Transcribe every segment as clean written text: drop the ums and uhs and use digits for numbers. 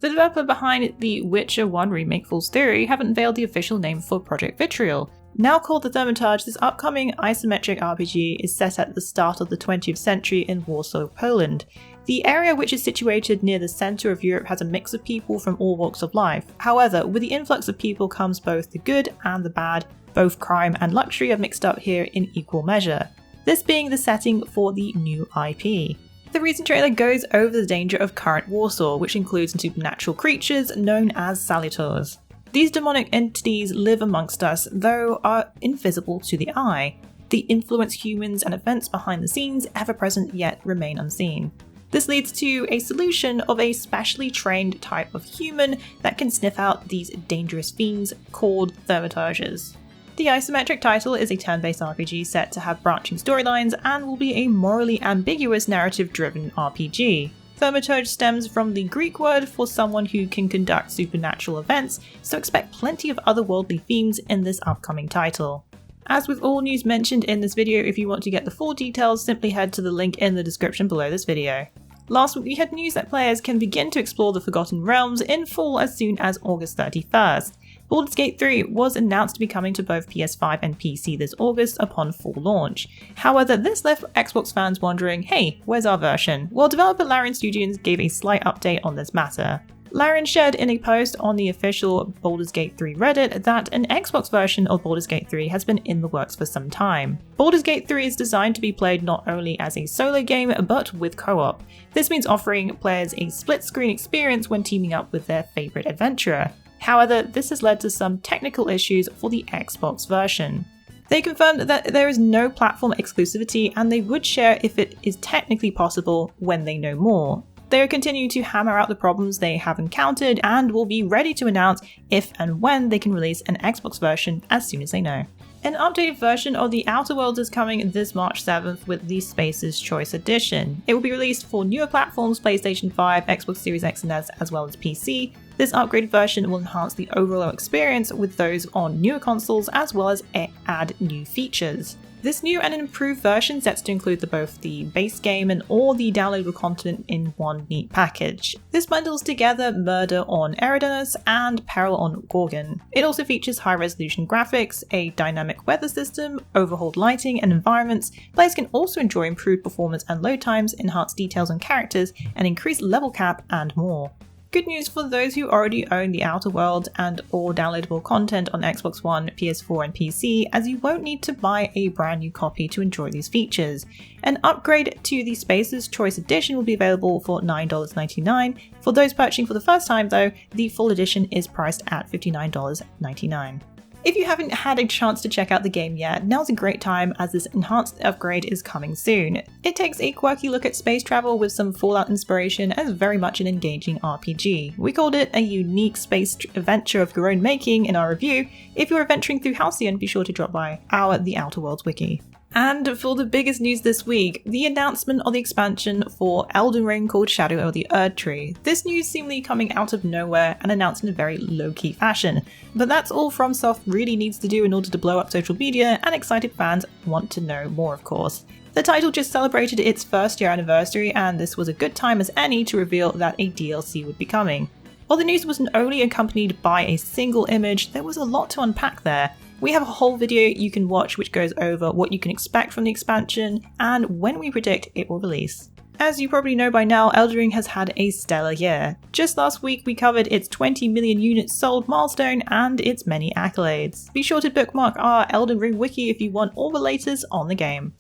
The developer behind the Witcher 1 remake Fool's Theory have unveiled the official name for Project Vitriol. Now called the Thaumaturge, this upcoming isometric RPG is set at the start of the 20th century in Warsaw, Poland. The area, which is situated near the centre of Europe, has a mix of people from all walks of life. However, with the influx of people comes both the good and the bad. Both crime and luxury are mixed up here in equal measure, this being the setting for the new IP. The recent trailer goes over the danger of current Warsaw, which includes supernatural creatures known as Salutors. These demonic entities live amongst us, though are invisible to the eye. They influence humans and events behind the scenes, ever present yet remain unseen. This leads to a solution of a specially trained type of human that can sniff out these dangerous fiends called Thaumaturges. The isometric title is a turn-based RPG set to have branching storylines and will be a morally ambiguous narrative-driven RPG. Thaumaturge stems from the Greek word for someone who can conduct supernatural events, so expect plenty of otherworldly themes in this upcoming title. As with all news mentioned in this video, if you want to get the full details, simply head to the link in the description below this video. Last week we had news that players can begin to explore the Forgotten Realms in full as soon as August 31st. Baldur's Gate 3 was announced to be coming to both PS5 and PC this August upon full launch. However, this left Xbox fans wondering, hey, where's our version? Well, developer Larian Studios gave a slight update on this matter. Larian shared in a post on the official Baldur's Gate 3 Reddit that an Xbox version of Baldur's Gate 3 has been in the works for some time. Baldur's Gate 3 is designed to be played not only as a solo game, but with co-op. This means offering players a split-screen experience when teaming up with their favourite adventurer. However, this has led to some technical issues for the Xbox version. They confirmed that there is no platform exclusivity and they would share if it is technically possible when they know more. They are continuing to hammer out the problems they have encountered and will be ready to announce if and when they can release an Xbox version as soon as they know. An updated version of The Outer Worlds is coming this March 7th with the Space's Choice Edition. It will be released for newer platforms, PlayStation 5, Xbox Series X and S, as well as PC. This upgraded version will enhance the overall experience with those on newer consoles as well as add new features. This new and improved version sets to include both the base game and all the downloadable content in one neat package. This bundles together Murder on Eridanus and Peril on Gorgon. It also features high-resolution graphics, a dynamic weather system, overhauled lighting and environments. Players can also enjoy improved performance and load times, enhanced details on characters, and increased level cap and more. Good news for those who already own The Outer Worlds and all downloadable content on Xbox One, PS4 and PC, as you won't need to buy a brand new copy to enjoy these features. An upgrade to the Space's Choice Edition will be available for $9.99. For those purchasing for the first time though, the full edition is priced at $59.99. If you haven't had a chance to check out the game yet, now's a great time as this enhanced upgrade is coming soon. It takes a quirky look at space travel with some Fallout inspiration and is very much an engaging RPG. We called it a unique space adventure of your own making in our review. If you're adventuring through Halcyon, be sure to drop by our The Outer Worlds wiki. And for the biggest news this week, the announcement of the expansion for Elden Ring called Shadow of the ErdTree. This news seemingly coming out of nowhere and announced in a very low-key fashion. But that's all FromSoft really needs to do in order to blow up social media, and excited fans want to know more, of course. The title just celebrated its first year anniversary, and this was a good time as any to reveal that a DLC would be coming. While the news wasn't only accompanied by a single image, there was a lot to unpack there. We have a whole video you can watch which goes over what you can expect from the expansion and when we predict it will release. As you probably know by now, Elden Ring has had a stellar year. Just last week we covered its 20 million units sold milestone and its many accolades. Be sure to bookmark our Elden Ring wiki if you want all the latest on the game.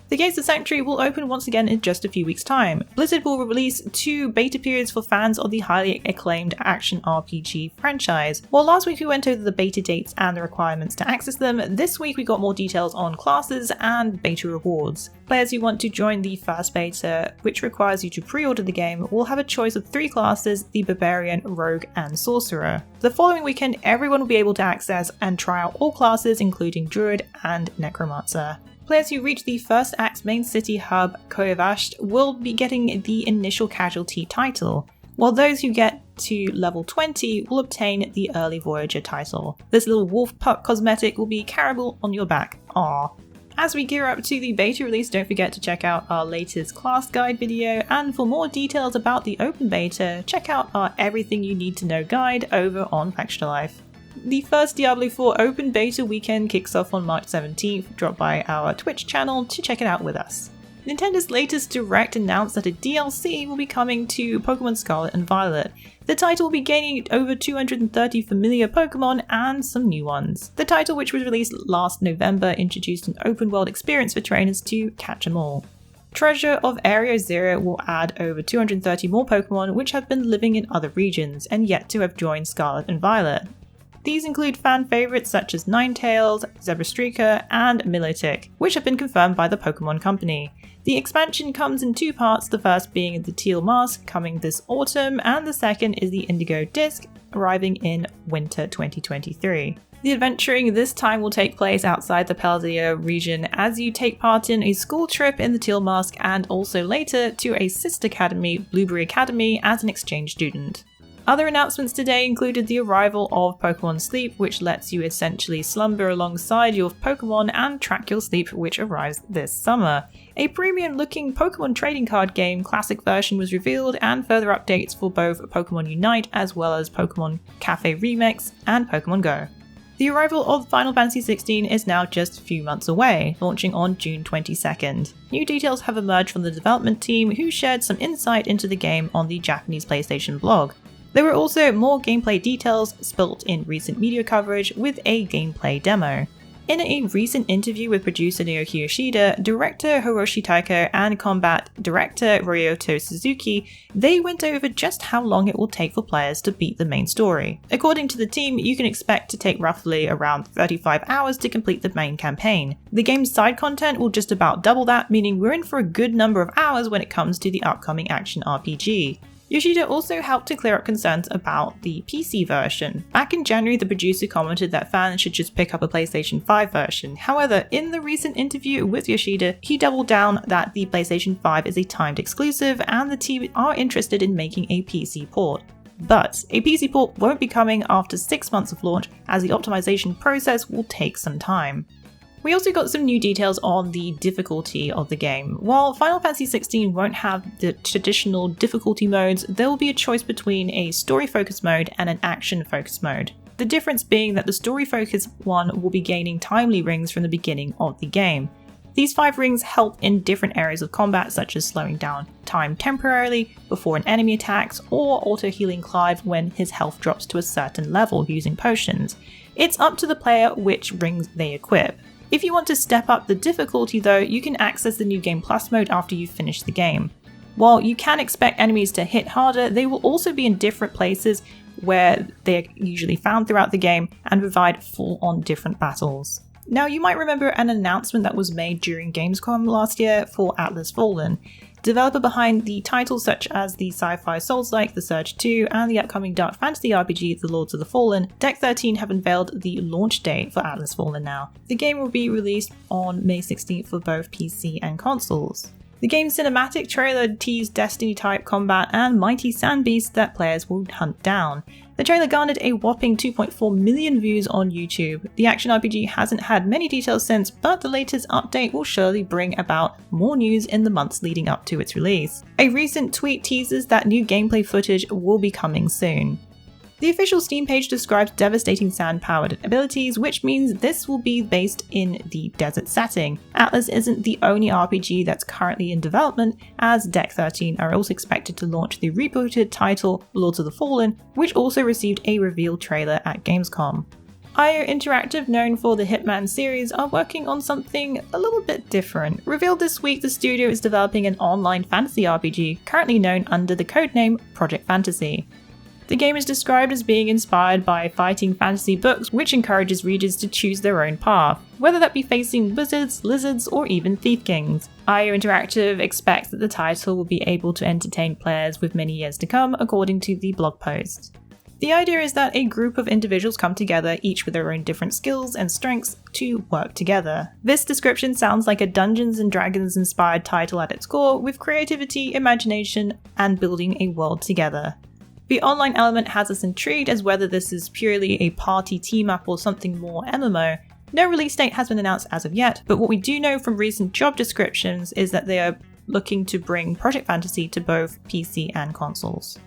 The Gates of Sanctuary will open once again in just a few weeks' time. Blizzard will release 2 beta periods for fans of the highly acclaimed action RPG franchise. While last week we went over the beta dates and the requirements to access them, this week we got more details on classes and beta rewards. Players who want to join the first beta, which requires you to pre-order the game, will have a choice of 3 classes: the Barbarian, Rogue and Sorcerer. The following weekend everyone will be able to access and try out all classes including Druid and Necromancer. Players who reach the first act's main city hub, Koyavasht, will be getting the initial casualty title, while those who get to level 20 will obtain the early Voyager title. This little wolf pup cosmetic will be carryable on your back. Aww. As we gear up to the beta release, don't forget to check out our latest class guide video, and for more details about the open beta, check out our Everything You Need to Know guide over on Fextralife. The first Diablo 4 open beta weekend kicks off on March 17th. Drop by our Twitch channel to check it out with us. Nintendo's latest Direct announced that a DLC will be coming to Pokemon Scarlet and Violet. The title will be gaining over 230 familiar Pokemon and some new ones. The title, which was released last November, introduced an open world experience for trainers to catch them all. Treasure of Area Zero will add over 230 more Pokemon which have been living in other regions and yet to have joined Scarlet and Violet. These include fan favourites such as Ninetales, Zebrastreaker, and Milotic, which have been confirmed by the Pokemon Company. The expansion comes in two parts, the first being the Teal Mask coming this autumn, and the second is the Indigo Disc arriving in winter 2023. The adventuring this time will take place outside the Paldea region as you take part in a school trip in the Teal Mask and also later to a sister academy, Blueberry Academy, as an exchange student. Other announcements today included the arrival of Pokemon Sleep, which lets you essentially slumber alongside your Pokemon and track your sleep, which arrives this summer. A premium-looking Pokemon trading card game classic version was revealed, and further updates for both Pokemon Unite as well as Pokemon Cafe Remix and Pokemon Go. The arrival of Final Fantasy XVI is now just a few months away, launching on June 22nd. New details have emerged from the development team, who shared some insight into the game on the Japanese PlayStation blog. There were also more gameplay details spilt in recent media coverage with a gameplay demo. In a recent interview with producer Naoki Yoshida, director Hiroshi Taiko, and combat director Ryoto Suzuki, they went over just how long it will take for players to beat the main story. According to the team, you can expect to take roughly around 35 hours to complete the main campaign. The game's side content will just about double that, meaning we're in for a good number of hours when it comes to the upcoming action RPG. Yoshida also helped to clear up concerns about the PC version. Back in January, the producer commented that fans should just pick up a PlayStation 5 version. However, in the recent interview with Yoshida, he doubled down that the PlayStation 5 is a timed exclusive and the team are interested in making a PC port. But a PC port won't be coming after 6 months of launch, as the optimization process will take some time. We also got some new details on the difficulty of the game. While Final Fantasy XVI won't have the traditional difficulty modes, there will be a choice between a story-focused mode and an action-focused mode. The difference being that the story-focused one will be gaining timely rings from the beginning of the game. These 5 rings help in different areas of combat, such as slowing down time temporarily before an enemy attacks, or auto-healing Clive when his health drops to a certain level using potions. It's up to the player which rings they equip. If you want to step up the difficulty though, you can access the New Game Plus mode after you finish the game. While you can expect enemies to hit harder, they will also be in different places where they are usually found throughout the game and provide full-on different battles. Now, you might remember an announcement that was made during Gamescom last year for Atlas Fallen. Developer behind the titles such as the sci-fi Souls-like The Surge 2 and the upcoming dark fantasy RPG The Lords of the Fallen, Deck 13 have unveiled the launch date for Atlas Fallen now. The game will be released on May 16th for both PC and consoles. The game's cinematic trailer teased Destiny-type combat and mighty sand beasts that players will hunt down. The trailer garnered a whopping 2.4 million views on YouTube. The action RPG hasn't had many details since, but the latest update will surely bring about more news in the months leading up to its release. A recent tweet teases that new gameplay footage will be coming soon. The official Steam page describes devastating sand-powered abilities, which means this will be based in the desert setting. Atlas isn't the only RPG that's currently in development, as Deck 13 are also expected to launch the rebooted title Lords of the Fallen, which also received a reveal trailer at Gamescom. IO Interactive, known for the Hitman series, are working on something a little bit different. Revealed this week, the studio is developing an online fantasy RPG, currently known under the codename Project Fantasy. The game is described as being inspired by fighting fantasy books, which encourages readers to choose their own path, whether that be facing wizards, lizards, or even thief kings. IO Interactive expects that the title will be able to entertain players with many years to come, according to the blog post. The idea is that a group of individuals come together, each with their own different skills and strengths, to work together. This description sounds like a Dungeons & Dragons inspired title at its core, with creativity, imagination, and building a world together. The online element has us intrigued as whether this is purely a party team-up or something more MMO. No release date has been announced as of yet, but what we do know from recent job descriptions is that they are looking to bring Project Fantasy to both PC and consoles.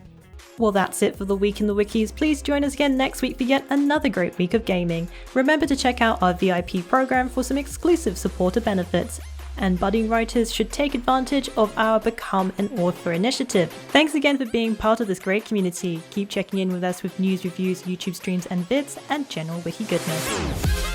Well, that's it for the Week in the Wikis. Please join us again next week for yet another great week of gaming. Remember to check out our VIP program for some exclusive supporter benefits. And budding writers should take advantage of our Become an Author initiative. Thanks again for being part of this great community. Keep checking in with us with news, reviews, YouTube streams and vids, and general wiki goodness.